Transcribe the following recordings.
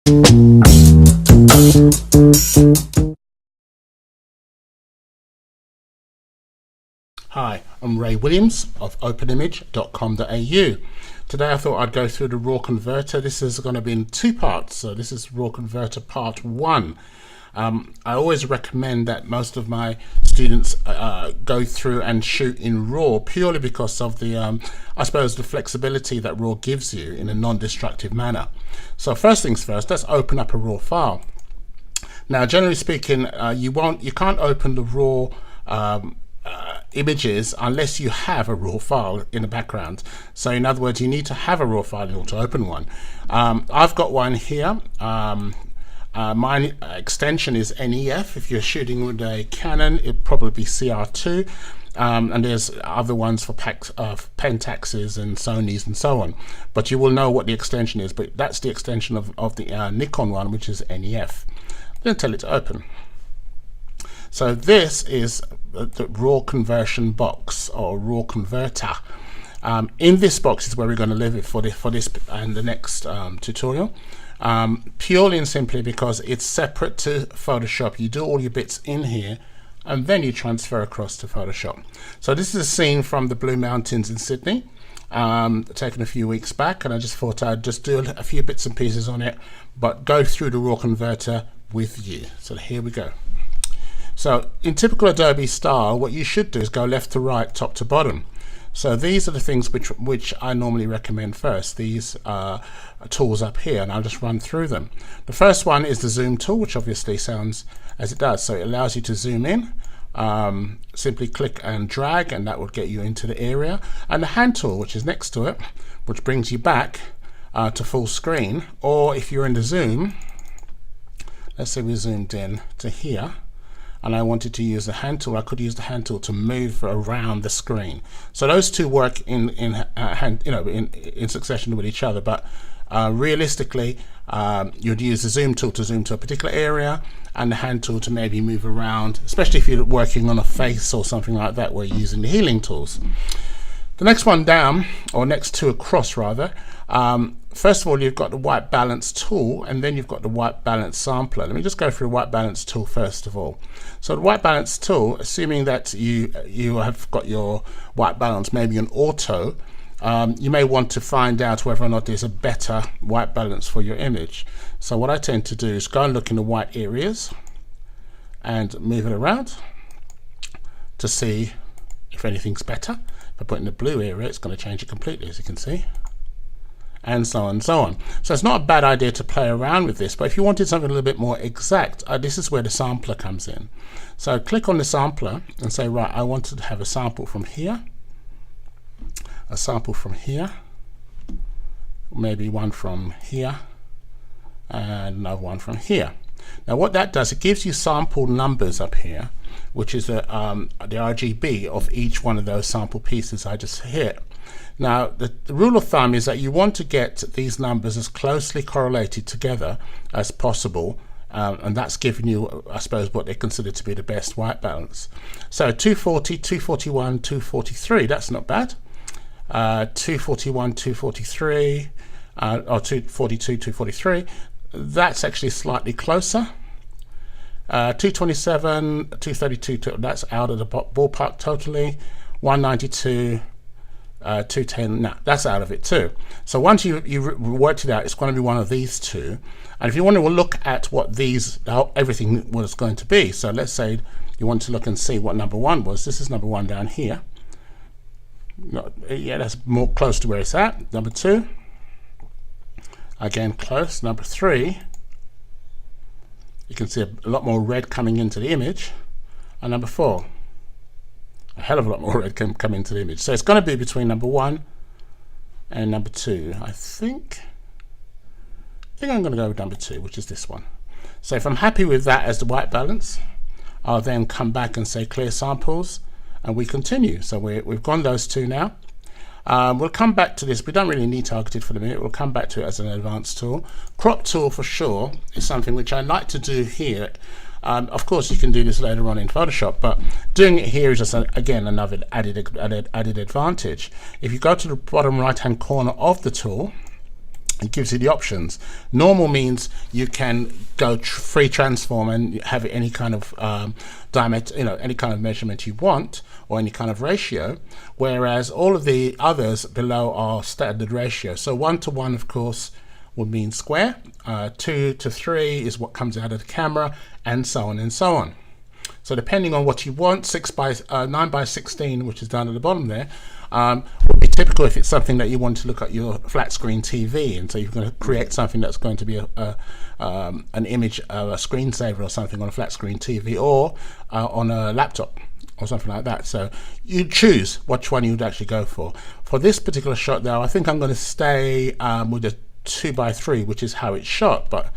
Hi, I'm Ray Williams of Openimage.com.au. Today I thought I'd go through the raw converter. This is going to be in two parts, so this is raw converter part 1. I always recommend that most of my students go through and shoot in RAW purely because of the, I suppose, the flexibility that RAW gives you in a non-destructive manner. So first things first, let's open up a RAW file. Now, generally speaking, you can't open the RAW images unless you have a RAW file in the background. So in other words, you need to have a RAW file in order to open one. I've got one here. My extension is NEF. If you're shooting with a Canon, it'd probably be CR2, and there's other ones for Pentaxes and Sonys and so on, but you will know what the extension is. But that's the extension of the Nikon one, which is NEF. Then tell it to open. So this is the raw conversion box, or raw converter. In this box is where we're going to live it for this and the next tutorial. Purely and simply because it's separate to Photoshop. You do all your bits in here and then you transfer across to Photoshop. So this is a scene from the Blue Mountains in Sydney, taken a few weeks back, and I just thought I'd just do a few bits and pieces on it, but go through the raw converter with you. So here we go. So in typical Adobe style, what you should do is go left to right, top to bottom. So these are the things which I normally recommend first, these tools up here, and I'll just run through them. The first one is the zoom tool, which obviously sounds as it does. So it allows you to zoom in. Simply click and drag, and that will get you into the area. And the hand tool, which is next to it, which brings you back to full screen. Or if you're in the zoom, let's say we zoomed in to here, and I wanted to use the hand tool, I could use the hand tool to move around the screen. So those two work in succession with each other, but realistically you'd use the zoom tool to zoom to a particular area, and the hand tool to maybe move around, especially if you're working on a face or something like that where you're using the healing tools. The next one down, or next two across rather, first of all, you've got the white balance tool, and then you've got the white balance sampler. Let me just go through the white balance tool first of all. So the white balance tool, assuming that you have got your white balance maybe on auto, you may want to find out whether or not there's a better white balance for your image. So what I tend to do is go and look in the white areas and move it around to see if anything's better. If I put in the blue area, it's going to change it completely, as you can see, and so on and so on. So it's not a bad idea to play around with this, but if you wanted something a little bit more exact, this is where the sampler comes in. So click on the sampler and say, right, I want to have a sample from here, a sample from here, maybe one from here, and another one from here. Now what that does, it gives you sample numbers up here, which is the RGB of each one of those sample pieces I just hit. Now the rule of thumb is that you want to get these numbers as closely correlated together as possible, and that's giving you, I suppose, what they consider to be the best white balance. So 240, 241, 243, that's not bad. 241, 243, or 242, 243, that's actually slightly closer. 227, 232, that's out of the ballpark totally. 192, 210, no, that's out of it too. So once you worked it out, it's going to be one of these two. And if you want to look at what how everything was going to be, so let's say you want to look and see what number 1 was. This is number 1 down here. Yeah, that's more close to where it's at. Number 2, again close. Number 3, you can see a lot more red coming into the image. And number 4, a hell of a lot more red can come into the image. So it's going to be between number 1 and number 2. I think I'm going to go with number 2, which is this one. So if I'm happy with that as the white balance, I'll then come back and say clear samples, and we continue. So we've gone those two now. We'll come back to this. We don't really need targeted for the minute. We'll come back to it as an advanced tool. Crop tool for sure is something which I like to do here. Of course, you can do this later on in Photoshop, but doing it here is just, again, another added advantage. If you go to the bottom right-hand corner of the tool, It gives you the options. Normal means you can go free transform and have any kind of diameter, any kind of measurement you want, or any kind of ratio, whereas all of the others below are standard ratio. So 1 to 1, of course, would mean square, 2 to 3 is what comes out of the camera, and so on and so on. So depending on what you want, 9 by 16, which is down at the bottom there, would be typical if it's something that you want to look at your flat screen TV, and so you're going to create something that's going to be an image, a screensaver or something on a flat screen TV, or on a laptop or something like that. So you choose which one you'd actually go for. For this particular shot though, I think I'm going to stay with a 2 by 3, which is how it's shot, but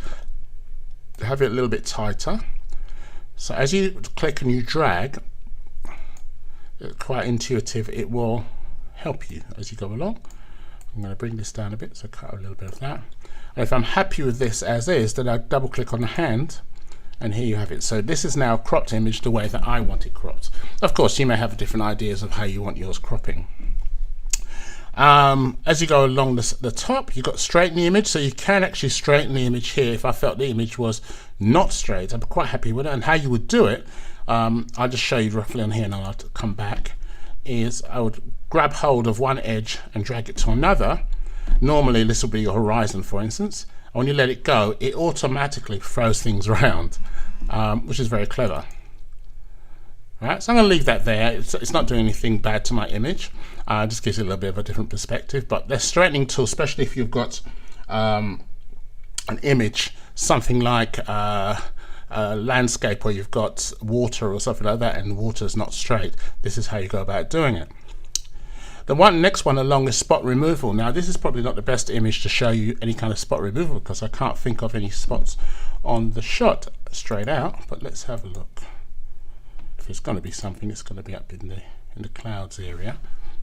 have it a little bit tighter. So as you click and you drag, it's quite intuitive, it will help you as you go along. I'm going to bring this down a bit, so cut a little bit of that. And if I'm happy with this as is, then I double click on the hand, and here you have it. So this is now a cropped image the way that I want it cropped. Of course, you may have different ideas of how you want yours cropping. As you go along the top, you've got straighten the image, so you can actually straighten the image here. If I felt the image was not straight, I'm quite happy with it. And how you would do it, I'll just show you roughly on here, and I'll have to come back, is I would grab hold of one edge and drag it to another. Normally this will be your horizon, for instance, and when you let it go, it automatically throws things around, which is very clever. Right, so I'm going to leave that there. It's not doing anything bad to my image. Just gives it a little bit of a different perspective. But the straightening tool, especially if you've got an image, something like a landscape where you've got water or something like that, and the water is not straight, this is how you go about doing it. The next one along is spot removal. Now this is probably not the best image to show you any kind of spot removal, because I can't think of any spots on the shot straight out, but let's have a look. If it's going to be something, it's going to be up in the clouds area.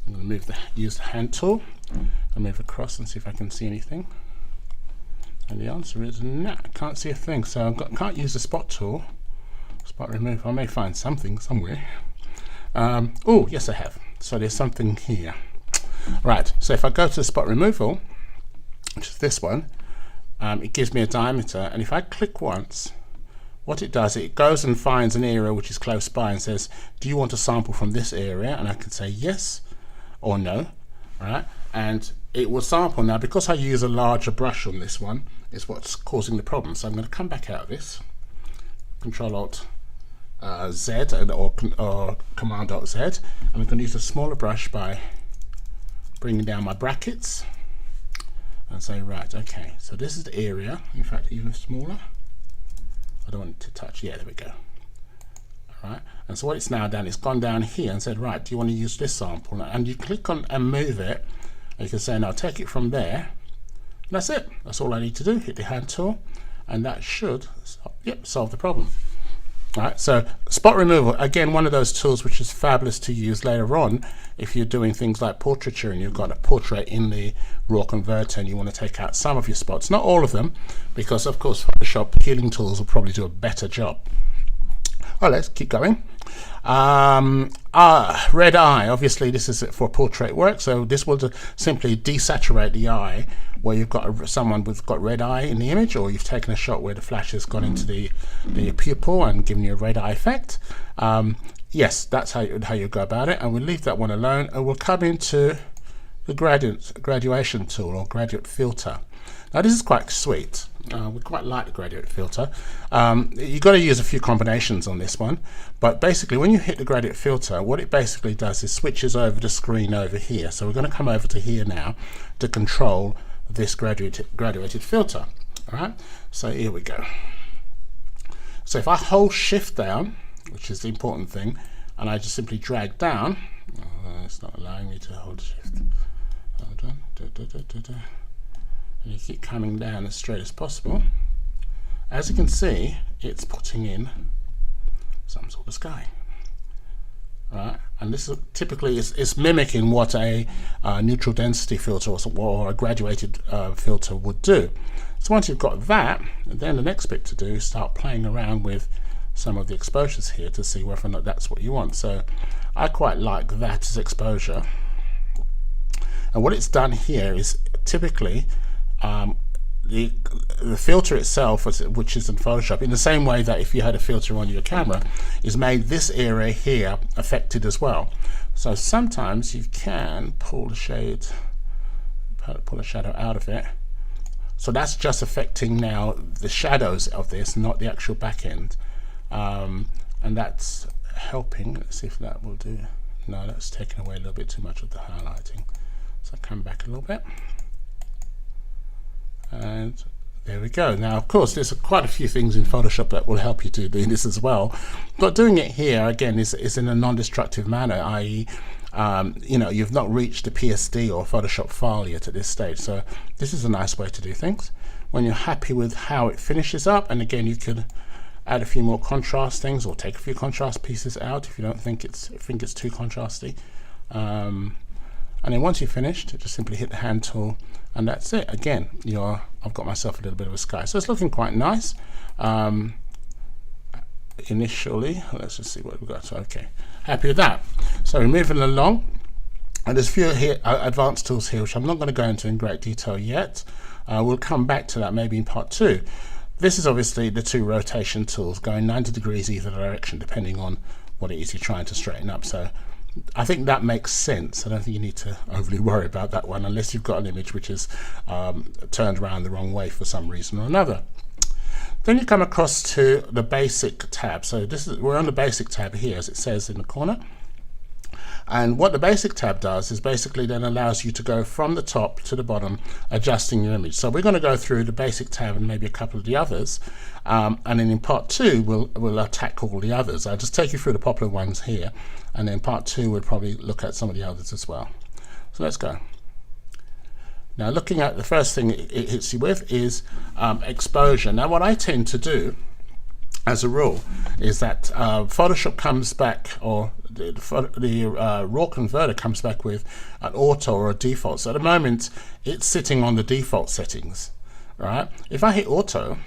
I'm going to use the hand tool and move across and see if I can see anything. And the answer is no, I can't see a thing. So I can't use the spot tool, spot remove. I may find something somewhere. Oh, yes, I have. So there's something here. Right. So if I go to the spot removal, which is this one, it gives me a diameter, and if I click once, what it does, it goes and finds an area which is close by and says, do you want a sample from this area? And I can say yes or no, right? And it will sample. Now, because I use a larger brush on this one, is what's causing the problem. So I'm going to come back out of this, Control Alt Z or Command Alt Z, and I'm going to use a smaller brush by bringing down my brackets and say, right, okay, so this is the area, in fact, even smaller. I don't want it to touch. Yeah, there we go. All right. And so what it's now done, it's gone down here and said, right, do you want to use this sample? And you click on and move it. And you can say, now take it from there. And that's it. That's all I need to do. Hit the hand tool, and that should, solve the problem. All right. So spot removal, again, one of those tools which is fabulous to use later on if you're doing things like portraiture and you've got a portrait in the raw converter and you want to take out some of your spots, not all of them, because of course Photoshop healing tools will probably do a better job. Oh, let's keep going. Red eye, obviously this is for portrait work, so this will simply desaturate the eye where you've got someone with got red eye in the image, or you've taken a shot where the flash has gone into the pupil and given you a red eye effect. Yes, that's how you go about it, and we'll leave that one alone, and we'll come into the graduation tool or graduate filter. Now this is quite sweet. We quite like the graduate filter. You've got to use a few combinations on this one, but basically when you hit the graduate filter, what it basically does is switches over the screen over here. So we're going to come over to here now to control this graduated filter. All right, so here we go. So if I hold shift down, which is the important thing, and I just simply drag down, it's not allowing me to hold shift. Hold on. And you keep coming down as straight as possible. As you can see, it's putting in some sort of sky. Right, and this is typically is mimicking what a neutral density filter or a graduated filter would do. So once you've got that, then the next bit to do is start playing around with some of the exposures here to see whether or not that's what you want. So I quite like that as exposure. And what it's done here is typically the filter itself, which is in Photoshop, in the same way that if you had a filter on your camera, is made this area here affected as well. So sometimes you can pull a shadow out of it. So that's just affecting now the shadows of this, not the actual back end. And that's helping. Let's see if that will do. No, that's taking away a little bit too much of the highlighting. So come back a little bit. And there we go. Now, of course, there's quite a few things in Photoshop that will help you to do this as well. But doing it here, again, is in a non-destructive manner, i.e., you know, you've not reached the PSD or Photoshop file yet at this stage. So this is a nice way to do things. When you're happy with how it finishes up, and again, you could add a few more contrast things or take a few contrast pieces out if you don't think it's too contrasty. And then once you've finished, just simply hit the hand tool, and that's it. Again, I've got myself a little bit of a sky. So it's looking quite nice. Initially, let's just see what we've got. So, okay, happy with that. So we're moving along, and there's a few here, advanced tools here, which I'm not going to go into in great detail yet. We'll come back to that maybe in part 2. This is obviously the 2 rotation tools going 90 degrees either direction, depending on what it is you're trying to straighten up. So I think that makes sense. I don't think you need to overly worry about that one unless you've got an image which is turned around the wrong way for some reason or another. Then you come across to the basic tab. So we're on the basic tab here, as it says in the corner. And what the basic tab does is basically then allows you to go from the top to the bottom, adjusting your image. So we're going to go through the basic tab and maybe a couple of the others. And then in part 2, we'll attack all the others. I'll just take you through the popular ones here. And then part 2, we'll probably look at some of the others as well. So let's go. Now, looking at the first thing it hits you with is exposure. Now, what I tend to do as a rule is that Photoshop comes back, or the raw converter comes back with an auto or a default. So at the moment, it's sitting on the default settings, right? If I hit auto,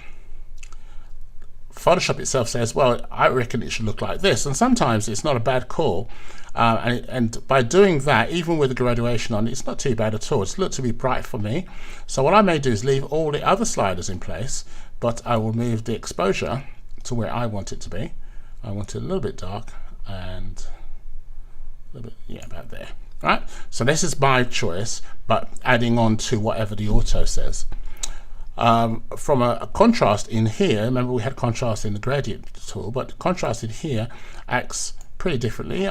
Photoshop itself says, well, I reckon it should look like this. And sometimes it's not a bad call. And by doing that, even with the graduation on, it's not too bad at all. It's looked to be bright for me. So what I may do is leave all the other sliders in place, but I will move the exposure to where I want it to be. I want it a little bit dark and a little bit, yeah, about there. Right? So this is my choice, but adding on to whatever the auto says. From a contrast in here, remember we had contrast in the gradient tool, but contrast in here acts pretty differently.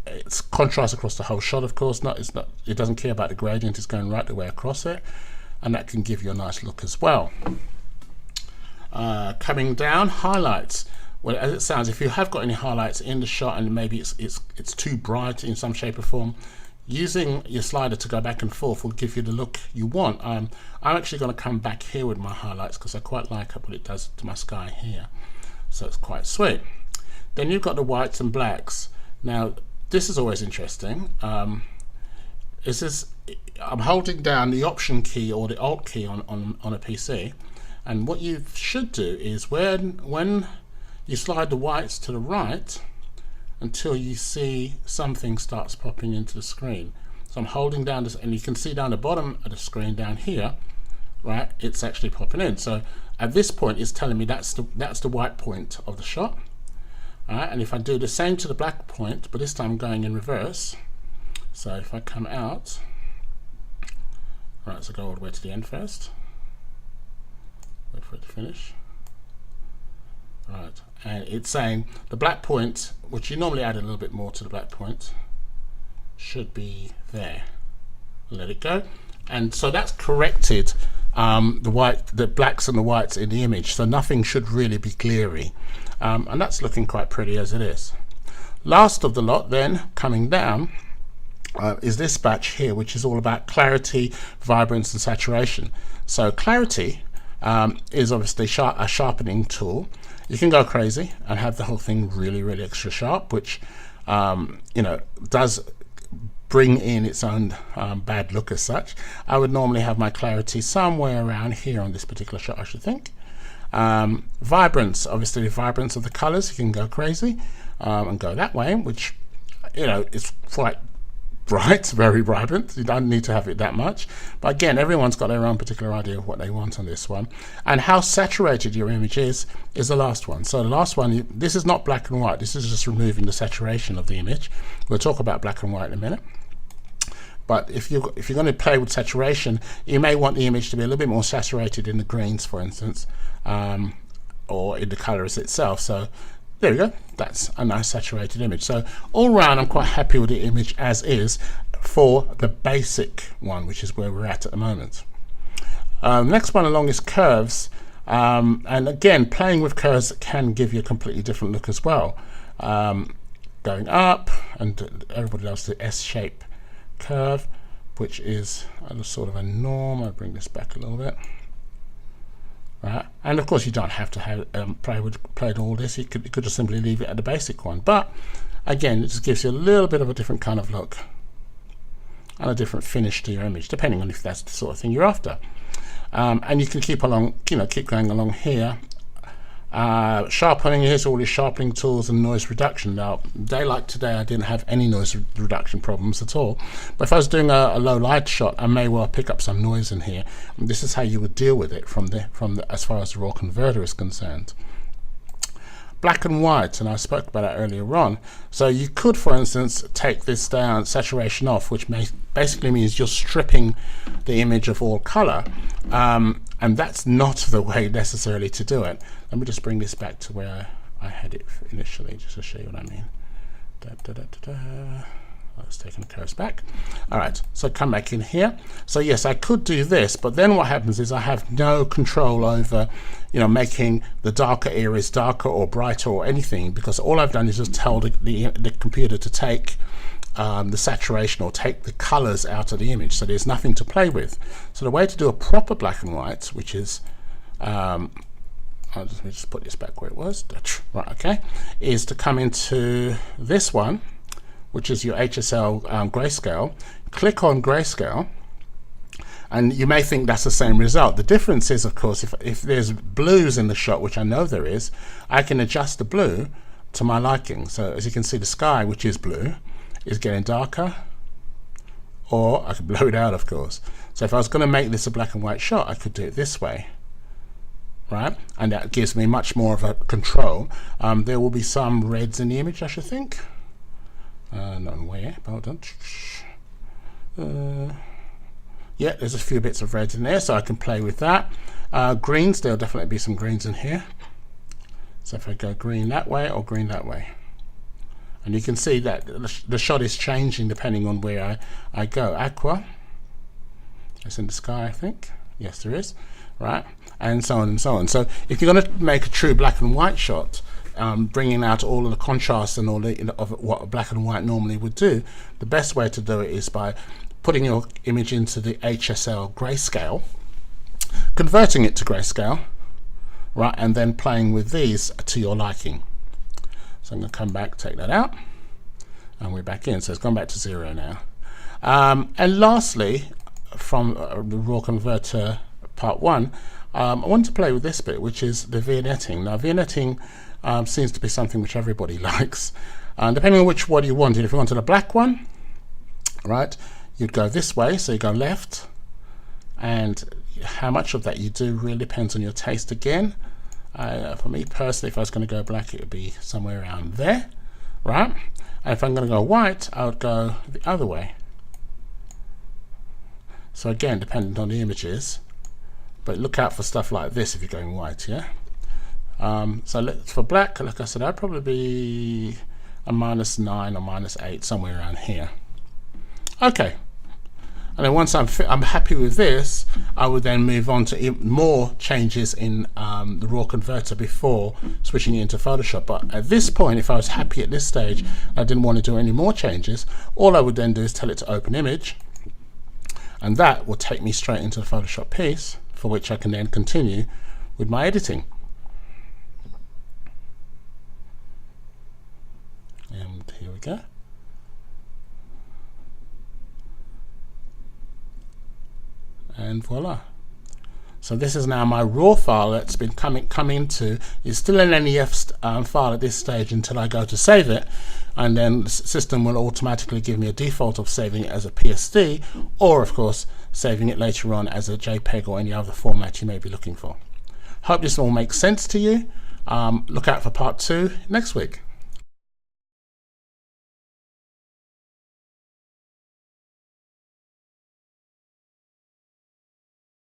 It's contrast across the whole shot, of course. It doesn't care about the gradient, it's going right the way across it, and that can give you a nice look as well. Coming down, highlights. Well, as it sounds, if you have got any highlights in the shot and maybe it's too bright in some shape or form, using your slider to go back and forth will give you the look you want. I'm actually going to come back here with my highlights because I quite like what it does to my sky here. So it's quite sweet. Then you've got the whites and blacks. Now, this is always interesting. I'm holding down the Option key or the Alt key on a PC, and what you should do is when you slide the whites to the right until you see something starts popping into the screen. So I'm holding down this, and you can see down the bottom of the screen down here, right? It's actually popping in. So at this point, it's telling me that's the white point of the shot. All right, and if I do the same to the black point, but this time I'm going in reverse. So if I come out, right, so go all the way to the end first. Wait for it to finish. Right, and it's saying the black point, which you normally add a little bit more to the black point, should be there. Let it go, and so that's corrected the blacks and the whites in the image. So nothing should really be glary, and that's looking quite pretty as it is. Last of the lot, then coming down, is this batch here, which is all about clarity, vibrance, and saturation. So clarity is obviously a sharpening tool. You can go crazy and have the whole thing really, really extra sharp, which does bring in its own bad look as such. I would normally have my clarity somewhere around here on this particular shot, I should think. Vibrance, obviously the vibrance of the colors, you can go crazy and go that way, which is quite bright, very vibrant. You don't need to have it that much. But again, everyone's got their own particular idea of what they want on this one. And how saturated your image is the last one. So the last one, this is not black and white. This is just removing the saturation of the image. We'll talk about black and white in a minute. But if you're going to play with saturation, you may want the image to be a little bit more saturated in the greens, for instance, or in the colors itself. So there we go. That's a nice saturated image. So all round, I'm quite happy with the image as is for the basic one, which is where we're at the moment. Next one along is curves. And again, playing with curves can give you a completely different look as well. Going up, and everybody loves the S-shape curve, which is a sort of a norm. I'll bring this back a little bit. Right. And of course you don't have to have play with all this. You could just simply leave it at the basic one, but again, it just gives you a little bit of a different kind of look and a different finish to your image, depending on if that's the sort of thing you're after. And you can keep going along here. Sharpening, here's all your sharpening tools and noise reduction. Now, day like today, I didn't have any noise reduction problems at all. But if I was doing a low light shot, I may well pick up some noise in here. And this is how you would deal with it from the as far as the raw converter is concerned. Black and white, and I spoke about that earlier on. So you could, for instance, take this down, saturation off, which basically means you're stripping the image of all color. And that's not the way necessarily to do it. Let me just bring this back to where I had it initially, just to show you what I mean. Let's take the curves back. All right, so come back in here. So yes, I could do this, but then what happens is I have no control over, making the darker areas darker or brighter or anything, because all I've done is just tell the computer to take the saturation or take the colors out of the image. So there's nothing to play with. So the way to do a proper black and white, which is I'll just put this back where it was, right, okay, is to come into this one, which is your HSL grayscale. Click on grayscale, and you may think that's the same result. The difference is, of course, if there's blues in the shot, which I know there is, I can adjust the blue to my liking. So as you can see, the sky, which is blue, is getting darker, or I could blow it out, of course. So if I was going to make this a black and white shot, I could do it this way, right? And that gives me much more of a control. There will be some reds in the image, I should think. Not where, but hold on. Yeah, there's a few bits of reds in there, so I can play with that. Greens, there'll definitely be some greens in here. So if I go green that way or green that way, and you can see that the shot is changing depending on where I go. Aqua, it's in the sky, I think. Yes, there is, right? And so on and so on. So if you're going to make a true black and white shot, bringing out all of the contrast and all of what black and white normally would do, the best way to do it is by putting your image into the HSL grayscale, converting it to grayscale, right, and then playing with these to your liking. So I'm going to come back, take that out, and we're back in. So it's gone back to 0 now. And lastly, from the raw converter part 1, I want to play with this bit, which is the vignetting. Now, vignetting seems to be something which everybody likes. Depending on which one you wanted, if you wanted a black one, right, you'd go this way, so you go left, and how much of that you do really depends on your taste again. For me personally, if I was going to go black, it would be somewhere around there, right? And if I'm going to go white, I would go the other way. So again, depending on the images, but look out for stuff like this if you're going white, yeah? So for black, like I said, I'd probably be a -9 or -8, somewhere around here. Okay. And then once I'm happy with this, I would then move on to more changes in the raw converter before switching it into Photoshop. But at this point, if I was happy at this stage, I didn't want to do any more changes, all I would then do is tell it to open image, and that will take me straight into the Photoshop piece, for which I can then continue with my editing. And here we go. And voila. So this is now my raw file that's been coming to. It's still an NEF file at this stage until I go to save it, and then the system will automatically give me a default of saving it as a PSD, or of course saving it later on as a JPEG or any other format you may be looking for. Hope this all makes sense to you. Look out for part 2 next week.